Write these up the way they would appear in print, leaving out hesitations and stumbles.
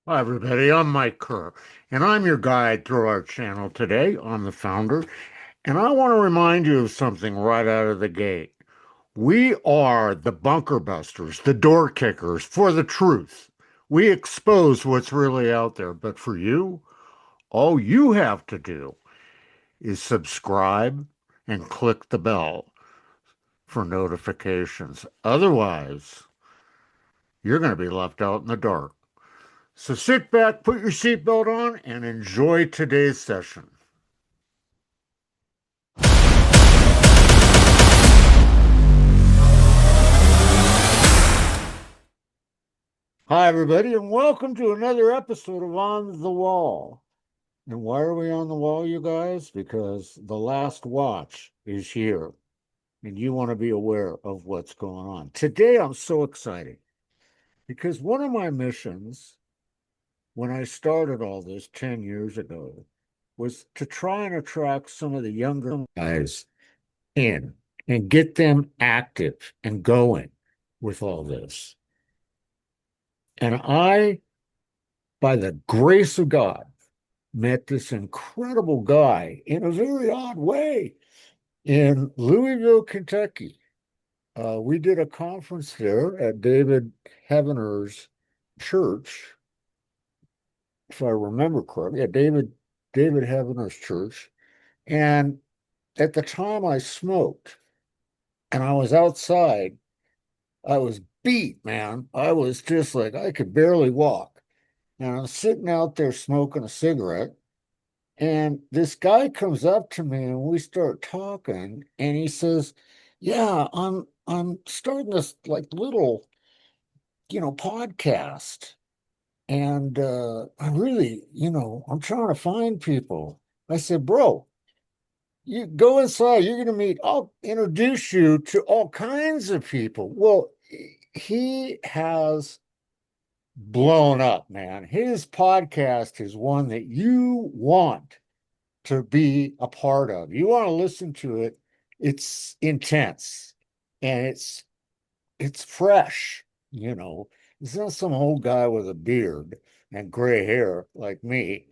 Hi, everybody. I'm Mike Kerr, and I'm your guide through our channel today. I'm the founder, and I want to remind you of something right out of the gate. We are the bunker busters, the door kickers for the truth. We expose what's really out there, but for you, all you have to do is subscribe and click the bell for notifications. Otherwise, you're going to be left out in the dark. So sit back, put your seatbelt on, and enjoy today's session. Hi, everybody, and welcome to another episode of On the Wall. And why are we on the wall, you guys? Because the last watch is here, and you want to be aware of what's going on. Today, I'm so excited because one of my missions when I started all this 10 years ago was to try and attract some of the younger guys in and get them active and going with all this. And I, by the grace of God, met this incredible guy in a very odd way in Louisville, Kentucky. We did a conference there at David Heavener's church, if I remember correctly. Yeah, David Heavener's church. And at the time I smoked and I was outside, I was beat, man. I was just like I could barely walk. And I'm sitting out there smoking a cigarette. And this guy comes up to me and we start talking. And he says, "Yeah, I'm starting this like little, podcast. And I really, I'm trying to find people." I said, "Bro, you go inside, you're gonna meet, I'll introduce you to all kinds of people." Well, he has blown up, man. His podcast is one that you want to be a part of. You want to listen to it. It's intense and it's fresh, you know. It's not some old guy with a beard and gray hair like me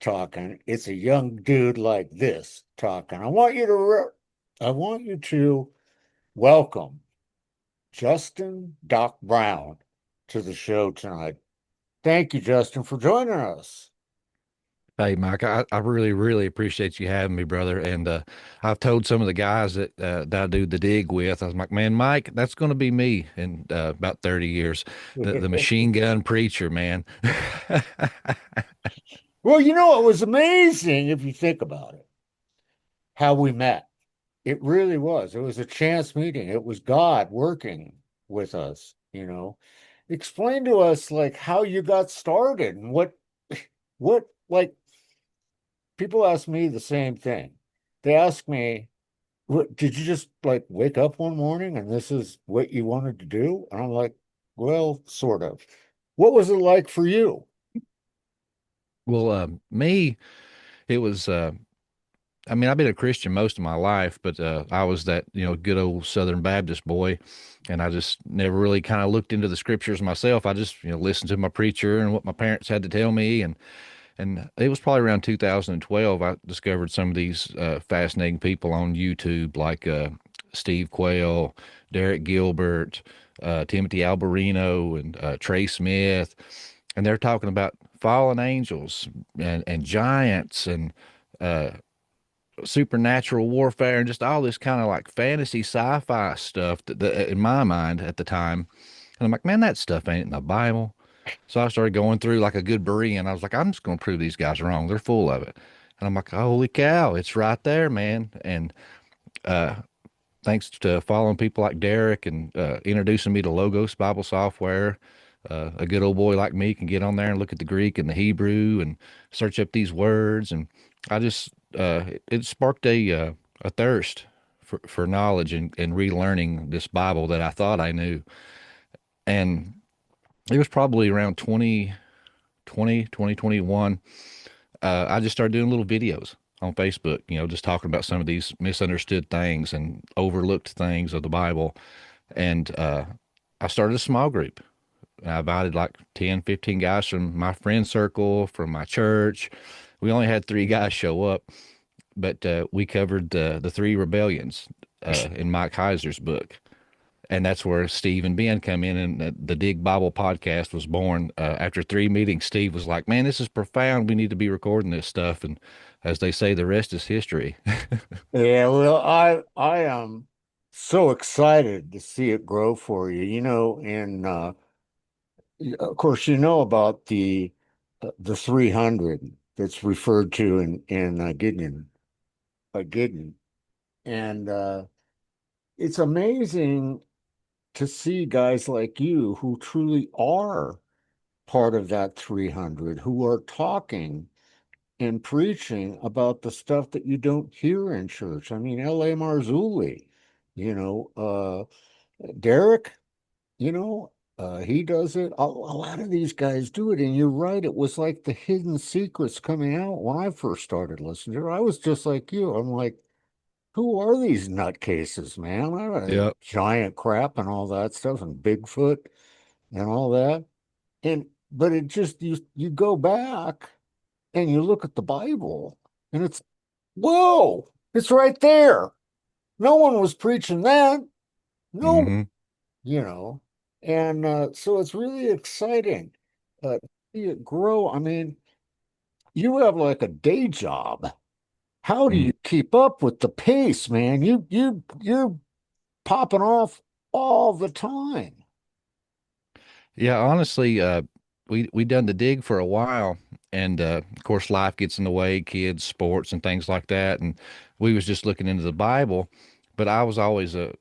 talking. It's a young dude like this talking. I want you to welcome Justin Doc Brown to the show tonight. Thank you, Justin, for joining us. Hey, Mike, I really, really appreciate you having me, brother. And I've told some of the guys that I do the dig with, I was like, man, Mike, that's going to be me in about 30 years. The machine gun preacher, man. Well, it was amazing if you think about it, how we met. It really was. It was a chance meeting. It was God working with us. Explain to us like how you got started and what like people ask me the same thing. They ask me, "What did you just like wake up one morning and this is what you wanted to do?" And I'm like, "Well, sort of." What was it like for you? Well, me, it was, I mean, I've been a Christian most of my life, but I was that, good old Southern Baptist boy. And I just never really kind of looked into the scriptures myself. I just, listened to my preacher and what my parents had to tell me. And it was probably around 2012 I discovered some of these fascinating people on YouTube like Steve Quayle, Derek Gilbert, Timothy Alberino, and Trey Smith. And they're talking about fallen angels and giants and uh, supernatural warfare and just all this kind of like fantasy sci-fi stuff that in my mind at the time. And I'm like, man, that stuff ain't in the Bible. So I started going through like a good Berean. I was like, I'm just going to prove these guys wrong. They're full of it. And I'm like, holy cow, it's right there, man. And uh, thanks to following people like Derek and introducing me to Logos Bible software, a good old boy like me can get on there and look at the Greek and the Hebrew and search up these words. And I just, it sparked a thirst for knowledge and relearning this Bible that I thought I knew. And it was probably around 2021, I just started doing little videos on Facebook, just talking about some of these misunderstood things and overlooked things of the Bible. And I started a small group I invited like 10, 15 guys from my friend circle, from my church. We only had three guys show up, but we covered the three rebellions in Mike Heiser's book. And that's where Steve and Ben come in, and the Dig Bible podcast was born. After three meetings, Steve was like, "Man, this is profound. We need to be recording this stuff." And as they say, the rest is history. Yeah, well, I am so excited to see it grow for you. And of course, you know about the 300 that's referred to in Gideon, and it's amazing to see guys like you who truly are part of that 300, who are talking and preaching about the stuff that you don't hear in church. I mean, L.A. Marzulli, you know, Derek, he does it. A lot of these guys do it. And you're right. It was like the hidden secrets coming out when I first started listening to it. I was just like you. I'm like, who are these nutcases, man? Yep. Giant crap and all that stuff and Bigfoot and all that. But it just, you go back and you look at the Bible and it's, whoa, it's right there. No one was preaching that. No, Hmm. you know, and so it's really exciting to see it grow. I mean, you have like a day job. How do you keep up with the pace, man? You're popping off all the time. Yeah, honestly, we done the dig for a while, and of course, life gets in the way, kids, sports, and things like that. And we was just looking into the Bible, but I was always a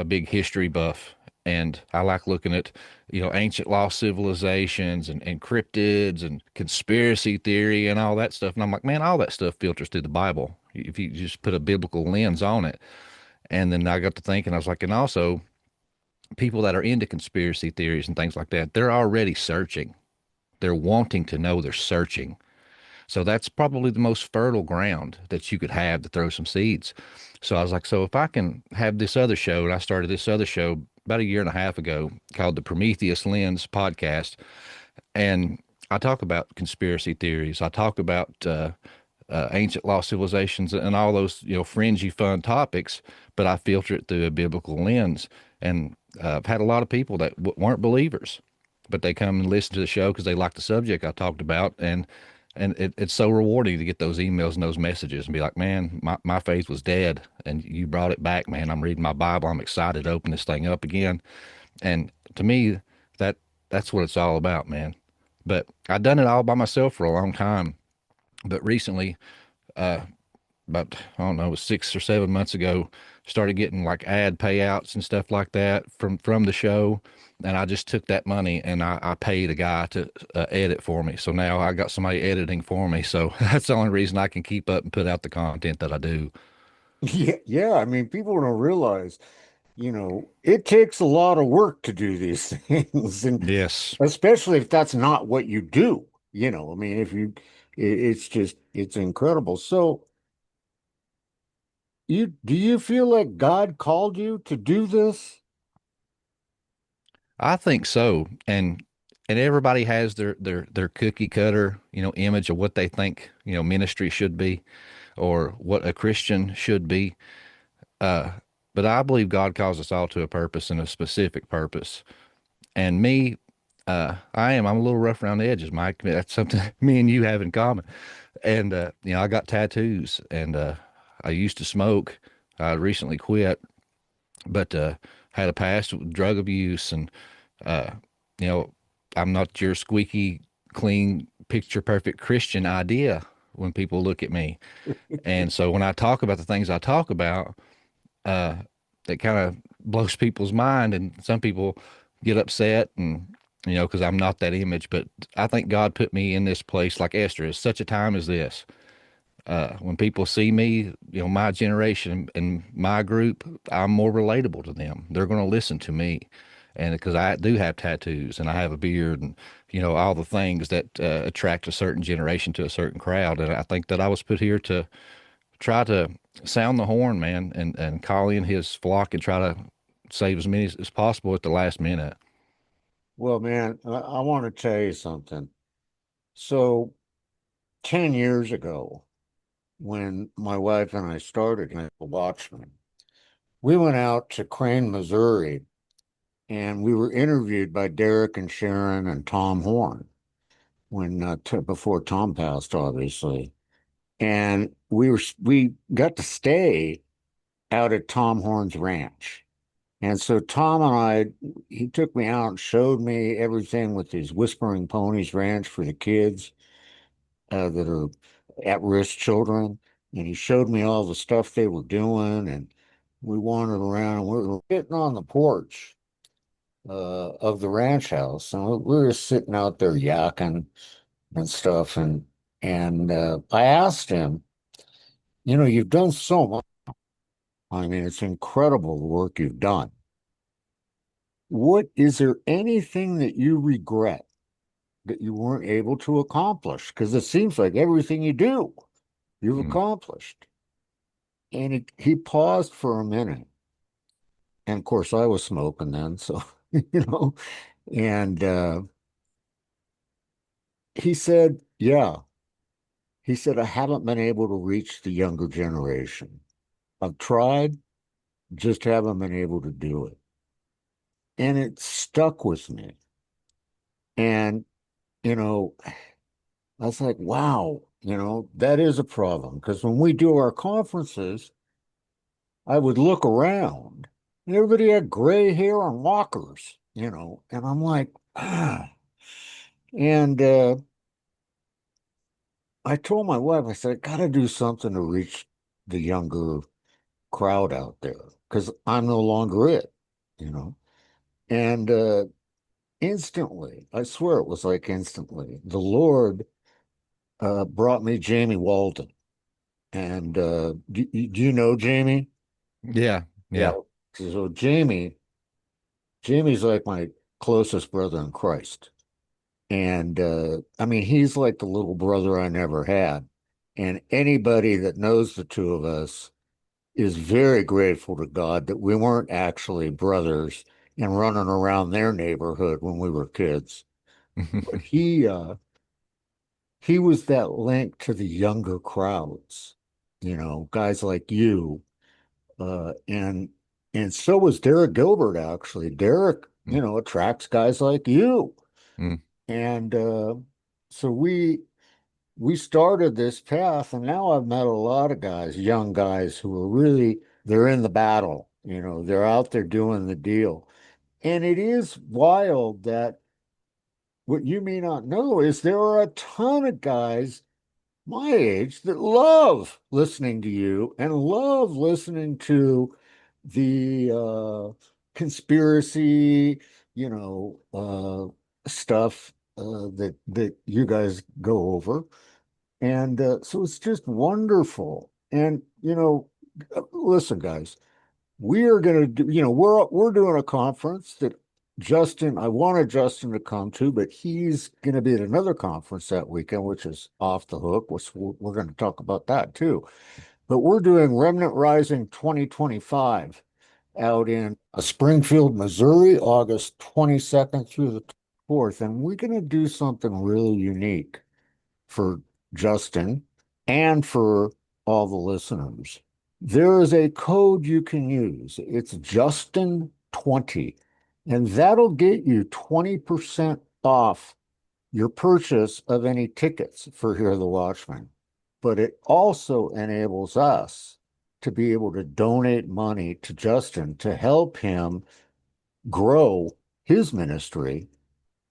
big history buff, and I like looking at ancient lost civilizations and cryptids and conspiracy theory and all that stuff. And I'm like, man, all that stuff filters through the Bible if you just put a biblical lens on it. And then I got to thinking, I was like, and also people that are into conspiracy theories and things like that, they're already searching. They're wanting to know, they're searching. So that's probably the most fertile ground that you could have to throw some seeds. So I was like, so if I can have this other show, and I started this other show about a year and a half ago called the Prometheus Lens podcast. And I talk about conspiracy theories. I talk about ancient lost civilizations and all those fringy fun topics, but I filter it through a biblical lens. And I've had a lot of people that weren't believers, but they come and listen to the show because they like the subject I talked about, and it's so rewarding to get those emails and those messages and be like, man, my faith was dead and you brought it back, man. I'm reading my Bible. I'm excited to open this thing up again. And to me, that that's what it's all about, man. But I've done it all by myself for a long time. But recently, about I don't know, it was 6 or 7 months ago, started getting like ad payouts and stuff like that from the show, and I just took that money and I paid a guy to edit for me. So now I got somebody editing for me. So that's the only reason I can keep up and put out the content that I do. Yeah, yeah. I mean, people don't realize, it takes a lot of work to do these things, and Yes. especially if that's not what you do. I mean, it's incredible. So, do you feel like God called you to do this? I think so. And everybody has their cookie cutter, image of what they think, ministry should be or what a Christian should be. Uh, but I believe God calls us all to a purpose and a specific purpose. And me, I'm a little rough around the edges, Mike. That's something me and you have in common. And, I got tattoos and, I used to smoke. I recently quit, but, had a past with drug abuse and, uh, you know, I'm not your squeaky clean picture perfect Christian idea when people look at me. And so when I talk about the things I talk about, uh, that kind of blows people's mind, and some people get upset, and because I'm not that image. But I think God put me in this place, like Esther, is such a time as this. When people see me, my generation and my group, I'm more relatable to them. They're going to listen to me, and because I do have tattoos and I have a beard, and all the things that attract a certain generation to a certain crowd. And I think that I was put here to try to sound the horn, man, and call in his flock and try to save as many as possible at the last minute. Well, man, I want to tell you something. So 10 years ago, when my wife and I started at the Watchmen, we went out to Crane, Missouri, and we were interviewed by Derek and Sharon and Tom Horn when before Tom passed, obviously. And we got to stay out at Tom Horn's ranch. And so Tom and he took me out and showed me everything with his Whispering Ponies Ranch for the kids that are at-risk children. And he showed me all the stuff they were doing. And we wandered around and we were sitting on the porch of the ranch house. And we were sitting out there yakking and stuff. And I asked him, you've done so much. I mean, it's incredible the work you've done. What is there anything that you regret that you weren't able to accomplish? Because it seems like everything you do, you've Mm. accomplished. And he paused for a minute. And of course, I was smoking then. So, you know, and he said, yeah, he said, I haven't been able to reach the younger generation. I've tried, just haven't been able to do it. And it stuck with me. And, you know, I was like, wow, that is a problem. Because when we do our conferences, I would look around and everybody had gray hair and walkers, and I'm like, ah. And I told my wife, I said, I got to do something to reach the younger crowd out there because I'm no longer it, you know. And instantly, I swear it was like instantly, the Lord brought me Jamie Walden. And do you know Jamie? Yeah, Yeah. yeah. So Jamie's like my closest brother in Christ. And I mean, he's like the little brother I never had. And anybody that knows the two of us is very grateful to God that we weren't actually brothers and running around their neighborhood when we were kids. But he was that link to the younger crowds, guys like you. And so was Derek Gilbert, actually. Derek, attracts guys like you. Mm. And so we started this path, and now I've met a lot of guys, young guys who are really they're in the battle, they're out there doing the deal. And it is wild that what you may not know is there are a ton of guys my age that love listening to you and love listening to the conspiracy, stuff that you guys go over. And so it's just wonderful. And listen, guys, we are going to do, we're doing a conference that I wanted Justin to come to, but he's going to be at another conference that weekend, which is off the hook, which we're going to talk about that too. But we're doing Remnant Rising 2025 out in Springfield, Missouri, August 22nd through the 4th. And we're going to do something really unique for Justin and for all the listeners. There is a code you can use. It's Justin20, and that'll get you 20% off your purchase of any tickets for Hear the Watchman. But it also enables us to be able to donate money to Justin to help him grow his ministry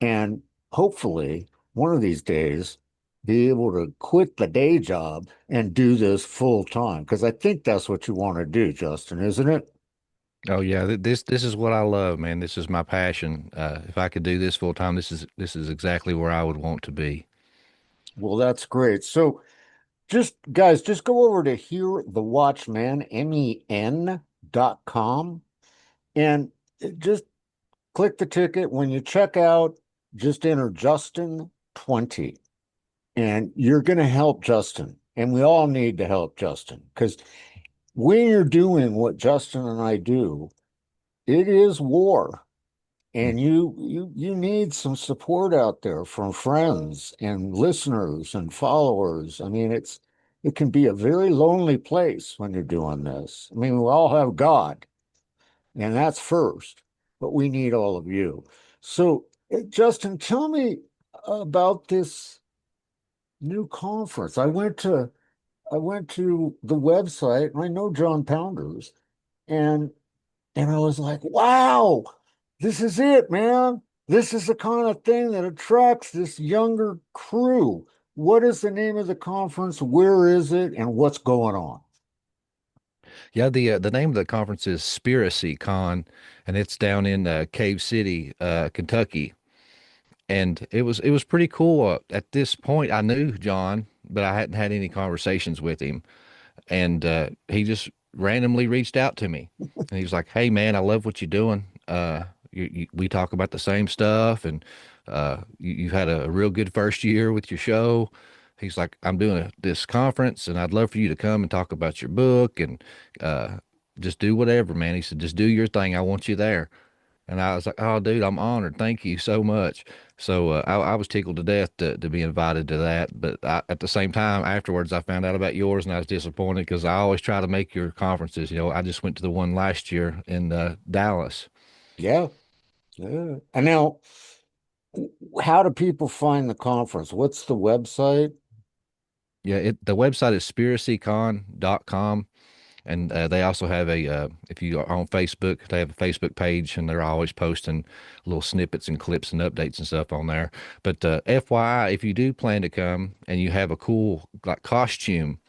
and hopefully one of these days be able to quit the day job and do this full time. Because I think that's what you want to do, Justin, isn't it? Oh yeah, this is what I love, man. This is my passion. If I could do this full time, this is exactly where I would want to be. Well, that's great. So just guys, just go over to Hear the Watchman, MEN.com, and just click the ticket. When you check out, just enter Justin 20, and you're going to help Justin. And we all need to help Justin because when you're doing what Justin and I do, it is war. And you need some support out there from friends and listeners and followers. I mean, it can be a very lonely place when you're doing this. I mean, we all have God, and that's first, but we need all of you. So, Justin, tell me about this new conference. I went to the website, and I know John Pounders, and I was like, wow, this is it, man. This is the kind of thing that attracts this younger crew. What is the name of the conference? Where is it? And what's going on? Yeah, the name of the conference is Spiracy Con, and it's down in Cave City, Kentucky. And it was pretty cool. At this point, I knew John, but I hadn't had any conversations with him. And he just randomly reached out to me, and he was like, "Hey, man, I love what you're doing. We talk about the same stuff, and you've had a real good first year with your show." He's like, "I'm doing this conference, and I'd love for you to come and talk about your book and uh, just do whatever, man." He said, "Just do your thing. I want you there." And I was like, "Oh, dude, I'm honored. Thank you so much." So I was tickled to death to be invited to that. But at the same time, afterwards, I found out about yours, and I was disappointed because I always try to make your conferences. I just went to the one last year in Dallas. Yeah, yeah. And now, how do people find the conference? What's the website? Yeah, the website is spiracycon.com. And they also have if you are on Facebook, they have a Facebook page, and they're always posting little snippets and clips and updates and stuff on there. But FYI, if you do plan to come and you have a cool like costume,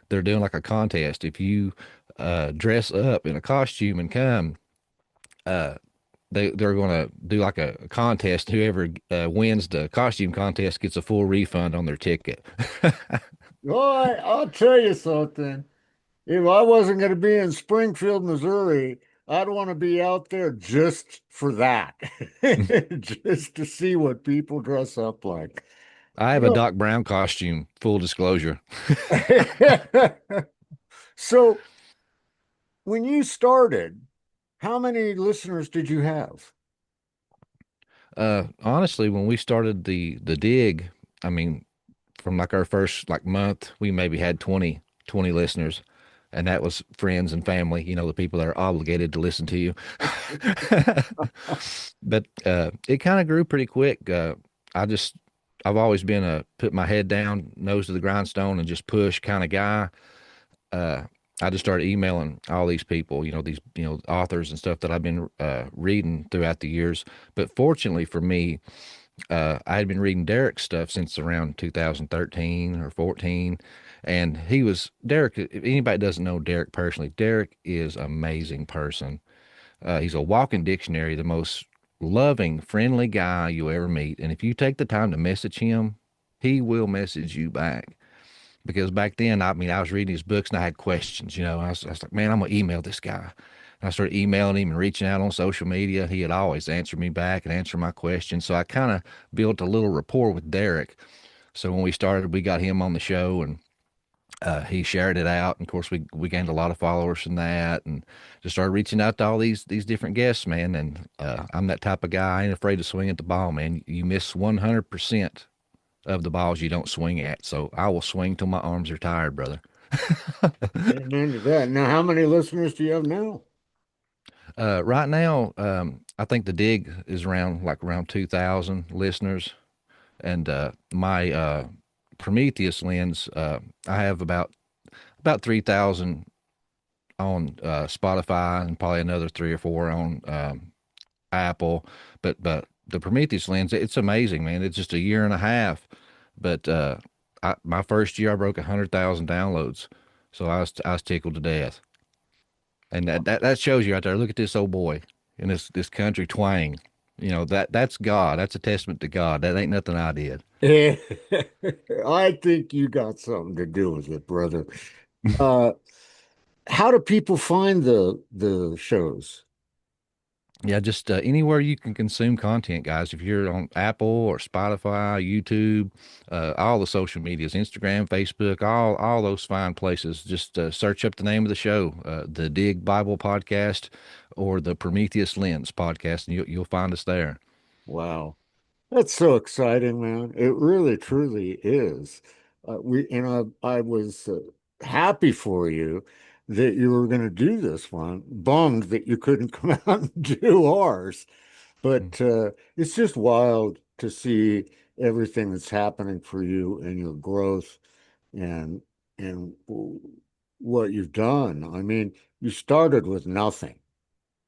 they're doing like a contest. If you dress up in a costume and come, uh, they're going to do like a contest. Whoever wins the costume contest gets a full refund on their ticket. Oh, I'll tell you something. If I wasn't going to be in Springfield, Missouri, I'd want to be out there just for that, just to see what people dress up like. I have a You Doc Brown costume, full disclosure. know, so when you started, how many listeners did you have? Honestly, when we started the dig, I mean, from like our first like month, we maybe had 20 listeners, and that was friends and family, the people that are obligated to listen to you. But it kind of grew pretty quick. I just I've always been a put my head down, nose to the grindstone, and just push kind of guy. uh, I just started emailing all these people, these, authors and stuff that I've been reading throughout the years. But fortunately for me, I had been reading Derek's stuff since around 2013 or 14. And Derek, if anybody doesn't know Derek personally, Derek is an amazing person. He's a walking dictionary, the most loving, friendly guy you ever meet. And if you take the time to message him, he will message you back. Because back then, I mean, I was reading his books and I had questions. I was like, man, I'm gonna email this guy. And I started emailing him and reaching out on social media. He had always answered me back and answered my questions. So I kind of built a little rapport with Derek. So when we started, we got him on the show, and he shared it out. And of course, we gained a lot of followers from that, and just started reaching out to all these different guests, man. And I'm that type of guy. I ain't afraid to swing at the ball, man. You miss 100% of the balls you don't swing at. So I will swing till my arms are tired, brother. Amen to that. Now, how many listeners do you have now? Right now, I think the dig is around 2,000 listeners, and my Prometheus lens, I have about 3,000 on Spotify, and probably another three or four on Apple. But the Prometheus lens, it's amazing, man. It's just a year and a half, but my first year I broke 100,000 downloads, so I was tickled to death. And that shows you right there. Look at this old boy in this country twang. That's God. That's a testament to God. That ain't nothing I did. I think you got something to do with it, brother. Uh, how do people find the shows? Yeah, just anywhere you can consume content, guys. If you're on Apple or Spotify, YouTube, all the social medias, Instagram, Facebook, all those fine places, just search up the name of the show, the Dig Bible Podcast or the Prometheus Lens Podcast, and you'll find us there. Wow. That's so exciting, man. It really, truly is. I was happy for you that you were going to do this one. Bummed that you couldn't come out and do ours. Mm. But it's just wild to see everything that's happening for you and your growth and and what you've done. I mean, you started with nothing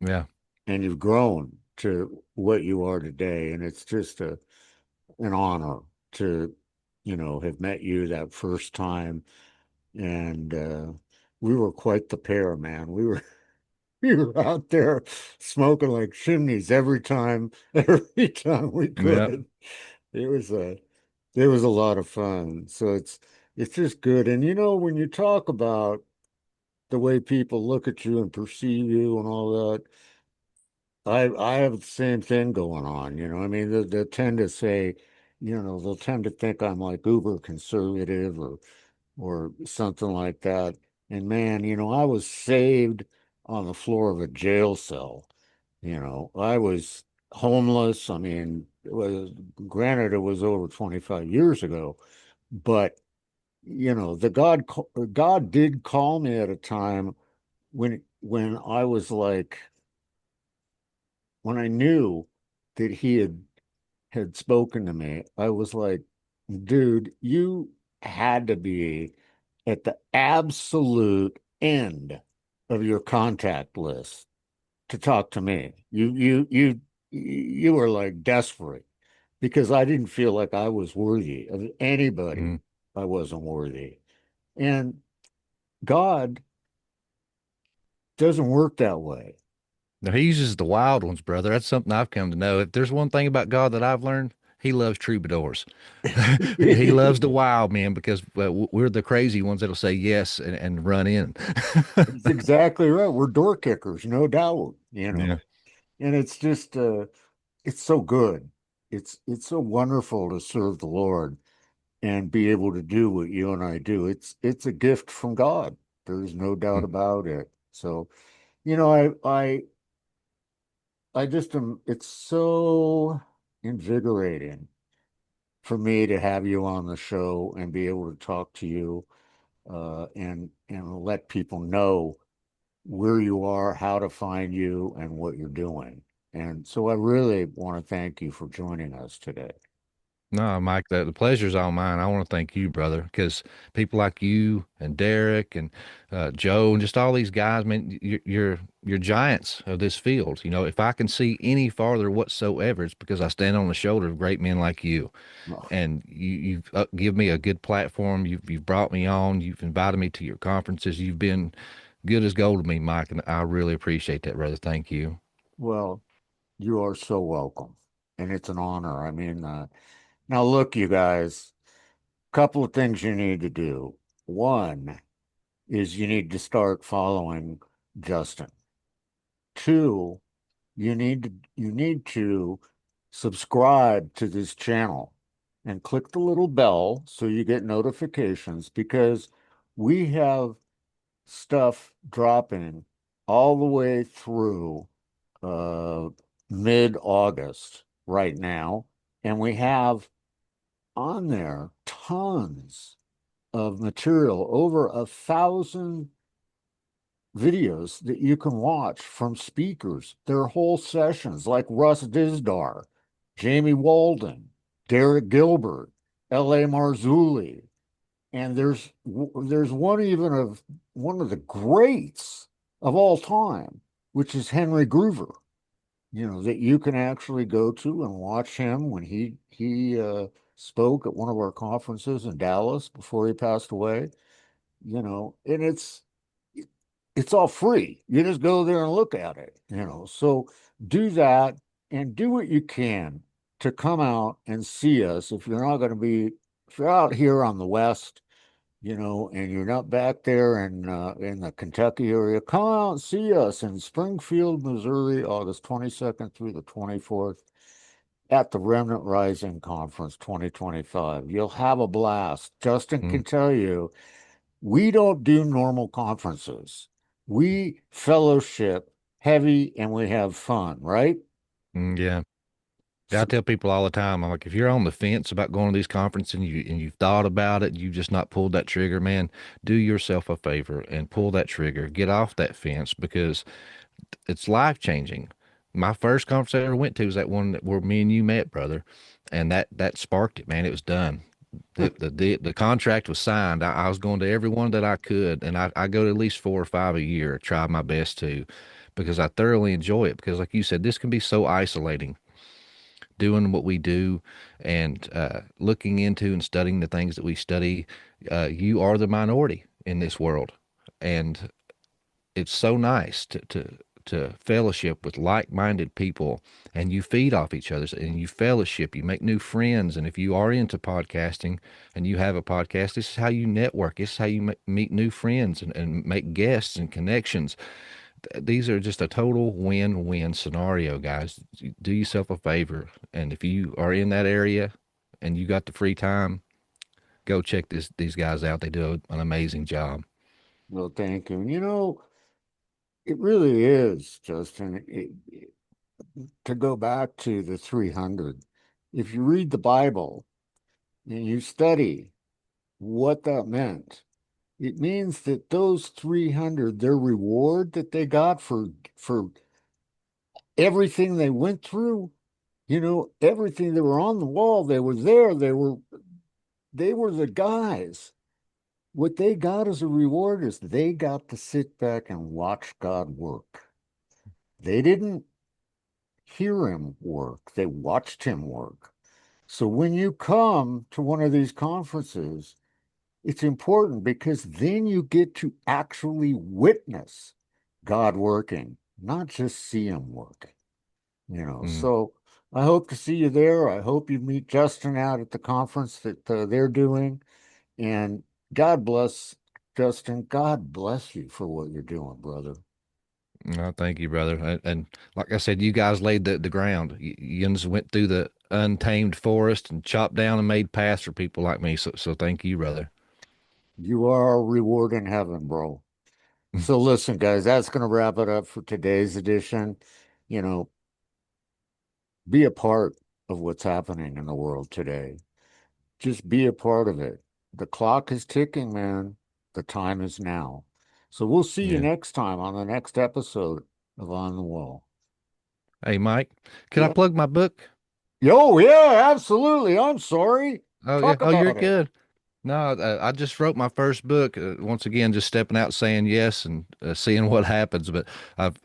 Yeah. and you've grown to what you are today, and it's just an honor to, have met you that first time. And we were quite the pair, man. We were we were out there smoking like chimneys every time we Yeah. could. It was a it was a lot of fun. So it's just good. And when you talk about the way people look at you and perceive you and all that, I have the same thing going on. I mean, they tend to say, they'll tend to think I'm like uber conservative or something like that. And man, I was saved on the floor of a jail cell. I was homeless. I mean, granted, it was over 25 years ago, but God did call me at a time when I was like, when I knew that he had spoken to me, I was like, dude, you had to be at the absolute end of your contact list to talk to me. You were like desperate because I didn't feel like I was worthy of anybody. Mhm. I wasn't worthy. And God doesn't work that way. Now, he uses the wild ones, brother. That's something I've come to know. If there's one thing about God that I've learned, he loves troubadours. He loves the wild men because we're the crazy ones that'll say yes and run in. It's exactly right. We're door kickers, no doubt. Yeah. And it's just it's so good. It's so wonderful to serve the Lord and be able to do what you and I do. It's a gift from God. There's no doubt about it. So, you know, I just am it's so invigorating for me to have you on the show and be able to talk to you and let people know where you are, how to find you, and what you're doing. And so I really want to thank you for joining us today. No, Mike, the pleasure's all mine. I want to thank you, brother, because people like you and Derek and Joe and just all these guys, man, you're giants of this field. You know, if I can see any farther whatsoever, it's because I stand on the shoulder of great men like you. Oh, And you've give me a good platform. You've brought me on. You've invited me to your conferences. You've been good as gold to me, Mike, and I really appreciate that, brother. Thank you. well, you are so welcome. And it's an honor. I mean, now look, you guys, a couple of things you need to do. One is you need to start following Justin. Two, you need to subscribe to this channel and click the little bell so you get notifications because we have stuff dropping all the way through uh, mid-August right now, and we have on there tons of material, over 1,000 videos that you can watch from speakers, their whole sessions, like Russ Dizdar, Jamie Walden, Derek Gilbert, L.A. Marzulli, and there's one even of one of the greats of all time, which is Henry Groover. That you can actually go to and watch him when he spoke at one of our conferences in Dallas before he passed away. And it's all free. You just go there and look at it. So do that and do what you can to come out and see us if you're not going to be if you're out here on the West. and you're not back there in the Kentucky area, come out and see us in Springfield, Missouri, August 22nd through the 24th at the Remnant Rising Conference 2025. You'll have a blast. Justin Mm, can tell you, we don't do normal conferences. We fellowship heavy and we have fun, right? yeah. Yeah, I So, tell people all the time, I'm like, if you're on the fence about going to these conferences and you've thought about it, you've just not pulled that trigger, man, do yourself a favor and pull that trigger. Get off that fence because it's life changing. My first conference I ever went to was that one where me and you met, brother, and that sparked it, man. It was done. The contract was signed. I was going to every one that I could, and I go to at least 4 or 5 a year. Try my best to, because I thoroughly enjoy it. Because, like you said, this can be so isolating doing what we do and looking into and studying the things that we study. You are the minority in this world, and it's so nice to fellowship with like-minded people, and you feed off each other's and you fellowship, you make new friends. And if you are into podcasting and you have a podcast, this is how you network, this is how you meet new friends and make guests and connections. These are just a total win-win scenario, guys. Do yourself a favor, and if you are in that area and you got the free time, go check these guys out. They do an amazing job. well, thank you. And it really is, Justin. To go back to the 300, if you read the Bible and you study what that meant, it means that those 300, their reward that they got for everything they went through, everything they were on the wall, they were there, they were the guys. What they got as a reward is they got to sit back and watch God work. They didn't hear him work, they watched him work. So when you come to one of these conferences, it's important because then you get to actually witness God working, not just see him working. Mm. So I hope to see you there. I hope you meet Justin out at the conference that they're doing. And God bless Justin. God bless you for what you're doing, brother. No, thank you, brother. And like I said, you guys laid the ground. You just went through the untamed forest and chopped down and made paths for people like me. So thank you, brother. You are a reward in heaven, bro. So listen, guys, that's going to wrap it up for today's edition. You know, be a part of what's happening in the world today. Just be a part of it. The clock is ticking, man. The time is now. So we'll see you Yeah. next time on the next episode of On the Wall. Hey, Mike, could I Yeah. plug my book? Yo, yeah, absolutely. I'm sorry. Oh yeah. Talk Oh, you're about it. good. No, I just wrote my first book. Once again, just stepping out, saying yes, and seeing what happens. But I've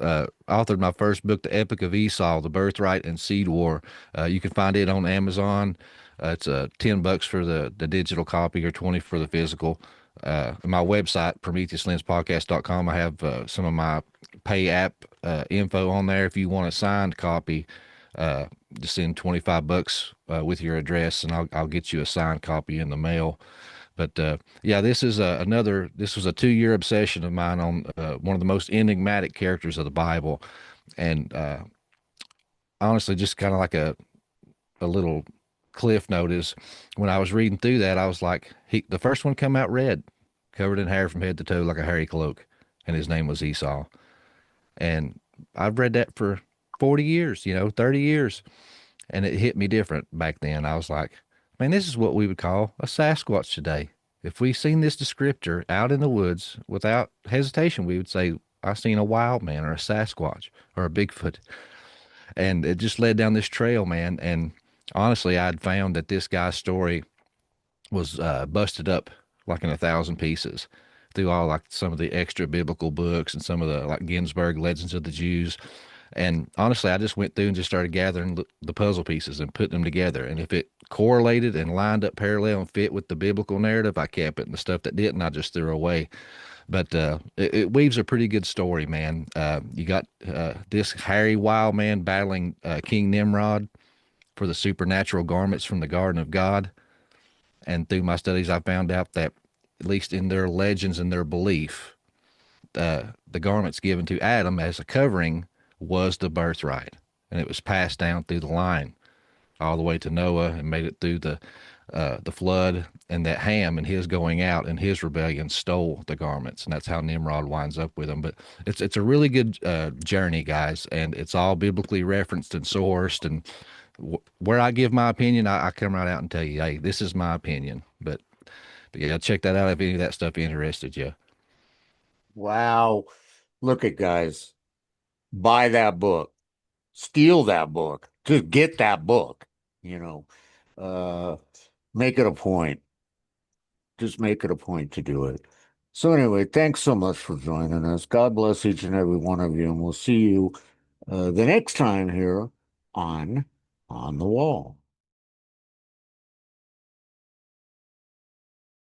authored my first book, The Epic of Esau: The Birthright and Seed War. You can find it on Amazon. It's $10 for the digital copy or 20 for the physical. My website, PrometheusLensPodcast.com. I have some of my pay app info on there. If you want a signed copy, uh, just send $25 with your address, and I'll get you a signed copy in the mail. But yeah, this is another. This was a 2 year obsession of mine on one of the most enigmatic characters of the Bible, and honestly, just kind of like a little cliff note is when I was reading through that, I was like, the first one come out red, covered in hair from head to toe like a hairy cloak, and his name was Esau. And I've read that for 40 years, 30 years, and it hit me different back then. I was like, man, this is what we would call a Sasquatch today. If we seen this descriptor out in the woods without hesitation, we would say, I seen a wild man or a Sasquatch or a Bigfoot. And it just led down this trail, man. And honestly, I'd found that this guy's story was busted up like in 1,000 pieces through all like some of the extra biblical books and some of the like Ginsburg Legends of the Jews. And honestly, I just went through and just started gathering the puzzle pieces and putting them together. And if it correlated and lined up parallel and fit with the biblical narrative, I kept it. And the stuff that didn't, I just threw away. But it weaves a pretty good story, man. You got this hairy wild man battling King Nimrod for the supernatural garments from the Garden of God. And through my studies, I found out that at least in their legends and their belief, the garments given to Adam as a covering was the birthright, and it was passed down through the line all the way to Noah and made it through the flood, and that Ham and his going out and his rebellion stole the garments, and that's how Nimrod winds up with them. But it's a really good journey, guys, and it's all biblically referenced and sourced. And where I give my opinion, I come right out and tell you, hey, this is my opinion. But yeah, check that out if any of that stuff interested you. Wow. Look at guys. Buy that book. Steal that book. Just get that book. You know, uh, make it a point. Just make it a point to do it. So anyway, thanks so much for joining us. God bless each and every one of you, and we'll see you the next time here on On the Wall.